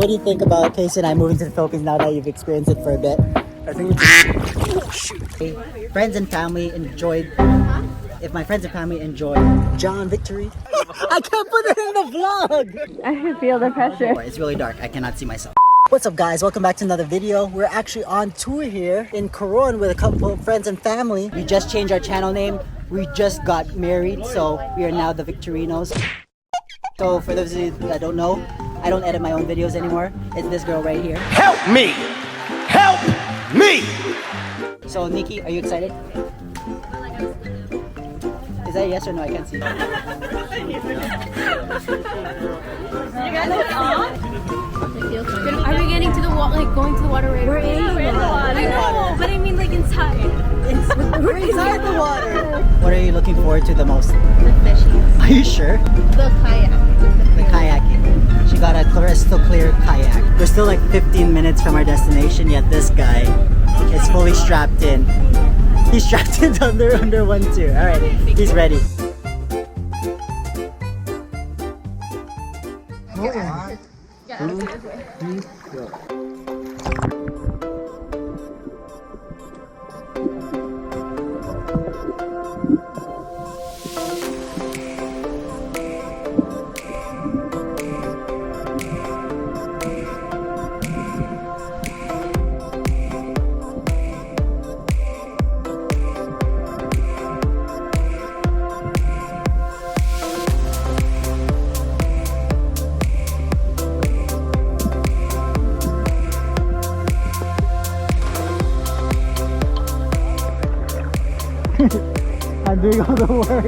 What do you think about Casey and I moving to the Philippines now that you've experienced it for a bit? I think it's Friends and family enjoyed. If my friends and family enjoy John Victory, I can't put it in the vlog. I feel the pressure. It's really dark. I cannot see myself. What's up, guys? Welcome back to another video. We're actually on tour here in Coron with a couple of friends and family. We just changed our channel name. We just got married, so we are now the Victorinos. So for those of you that don't know, I don't edit my own videos anymore. It's this girl right here. help me! Help me! So Nikki, are you excited? Is that a yes or no? I can't see. You guys look off? Are we getting to the water? Like going to the water right away? We're in the water. I know, but I mean like inside. We're inside the water. What are you looking forward to the most? The fishies. Are you sure? The kayak. The kayaking. She got a crystal clear kayak. We're still like 15 minutes from our destination, yet this guy is fully strapped in. He's strapped in under one too. Alright, he's ready. I'm doing all the work.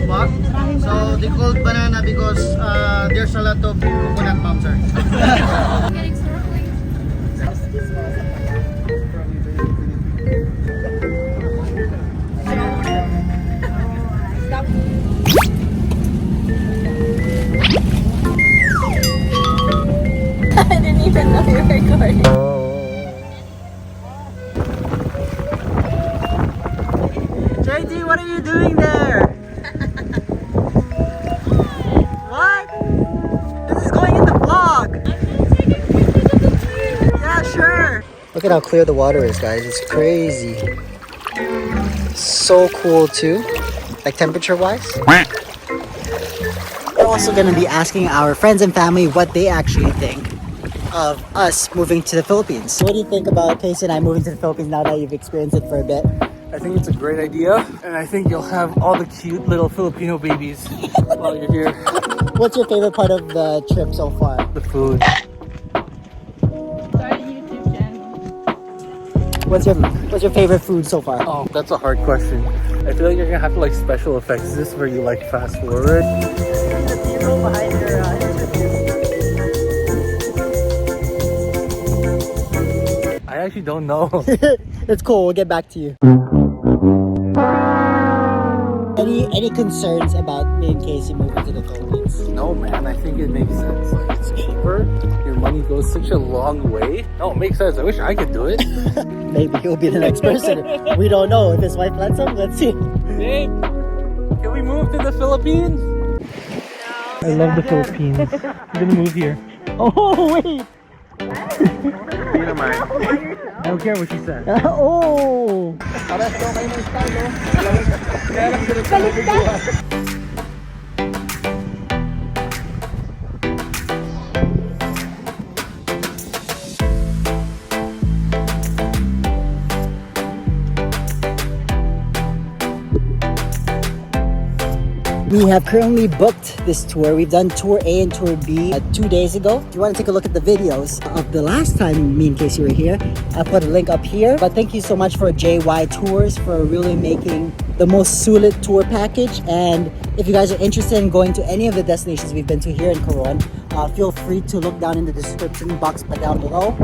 What? So they called banana because there's a lot of coconut palms, sir. Getting snorkeling. I didn't even know you were recording. JD, what are you doing there? What? This is going in the vlog. Yeah, sure. Look at how clear the water is, guys. It's crazy. So cool too. Like temperature wise. We're also going to be asking our friends and family what they actually think of us moving to the Philippines. What do you think about Casey and I moving to the Philippines now that you've experienced it for a bit? I think it's a great idea, and I think you'll have all the cute little Filipino babies while you're here. What's your favorite part of the trip so far? The food. Start a YouTube channel. What's your favorite food so far? Oh, that's a hard question. I feel like you're gonna have to like special effects this where you like fast forward. I actually don't know. It's cool. We'll get back to you. Any concerns about me and Casey moving to the Philippines? No, man, I think it makes sense. Like, it's cheaper. Your money goes such a long way. No, it makes sense. I wish I could do it. Maybe he'll be the next person. We don't know. If his wife lets him, let's see. Babe, can we move to the Philippines? No. I love the Philippines. I'm gonna move here. Oh, wait. I don't care what she said. Oh. We have currently booked this tour. We've done tour A and tour B 2 days ago. If you want to take a look at the videos of the last time me and Casey were here, I'll put a link up here. But thank you so much for JY Tours for really making the most sulit tour package. And if you guys are interested in going to any of the destinations we've been to here in Coron, feel free to look down in the description box down below.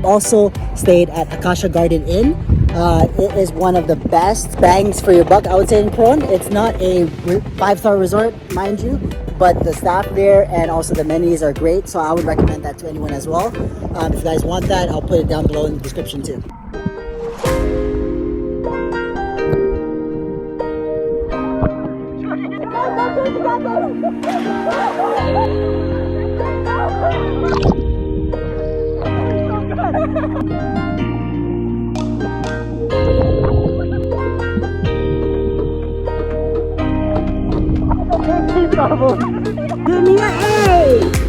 Also stayed at Acacia Garden Inn. It is one of the best bangs for your buck, I would say, in Coron. It's not a 5-star resort, mind you, but the staff there and also the amenities are great, so I would recommend that to anyone as well. If you guys want that, I'll put it down below in the description too. Give me an A!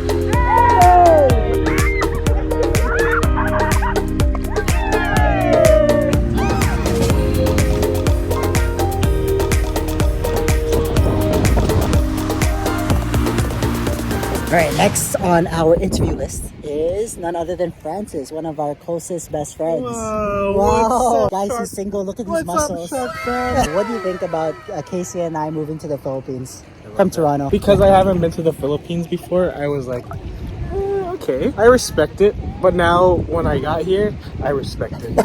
Alright, next on our interview list is none other than Francis, one of our closest best friends. Whoa, Wow! what's up, Guys, Shark? he's single. Look at these What's muscles. up, Shark Fan? What do you think about Acacia and I moving to the Philippines from Toronto? Because I haven't been to the Philippines before, I was like, okay, I respect it. But now, when I got here, I respect it.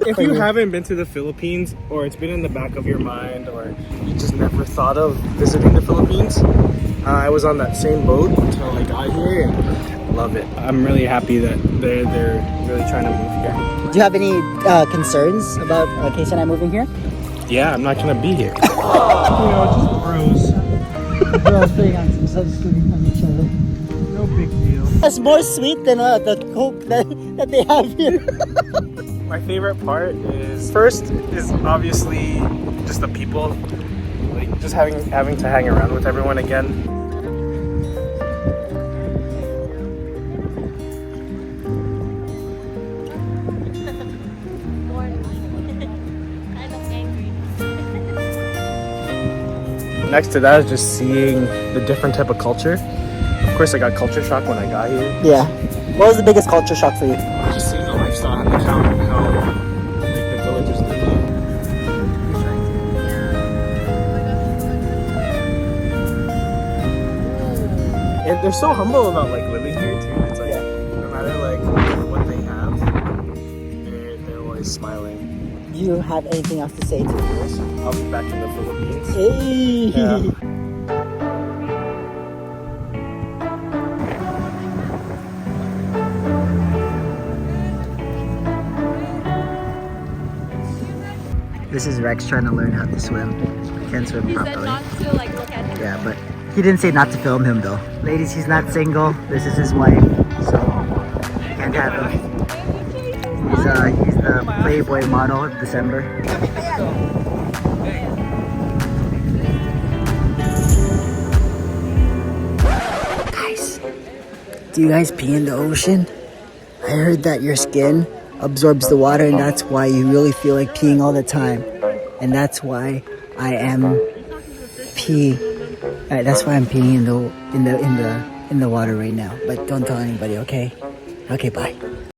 If you haven't been to the Philippines, or it's been in the back of your mind, or you just never thought of visiting the Philippines, I was on that same boat until I got here, and love it. I'm really happy that they're really trying to move here. Do you have any concerns about Acacia and I moving here? Yeah, I'm not gonna be here. You know, just bros. Bros putting on some sunscreen on each other. No big deal. That's more sweet than the Coke that they have here. My favorite part is obviously just the people, like just having to hang around with everyone again. Next to that is just seeing the different type of culture. Of course, I got culture shock when I got here. Yeah. What was the biggest culture shock for you? Just seeing the lifestyle, like how like the villagers live here. And they're so humble about like living here too. It's like no matter like what they have, they're always smiling. Do you have anything else to say to the viewers? I'll be back in the Philippines. Hey. Yeah. This is Rex trying to learn how to swim. He can't swim He said properly. not to like look at him. Yeah, but he didn't say not to film him though. Ladies, he's not single. This is his wife, so can't have him. He's the Playboy model of December. Guys, do you guys pee in the ocean? I heard that your skin absorbs the water, and that's why you really feel like peeing all the time. And that's why I am that's why I'm peeing in the water right now. But don't tell anybody, okay? Okay, bye.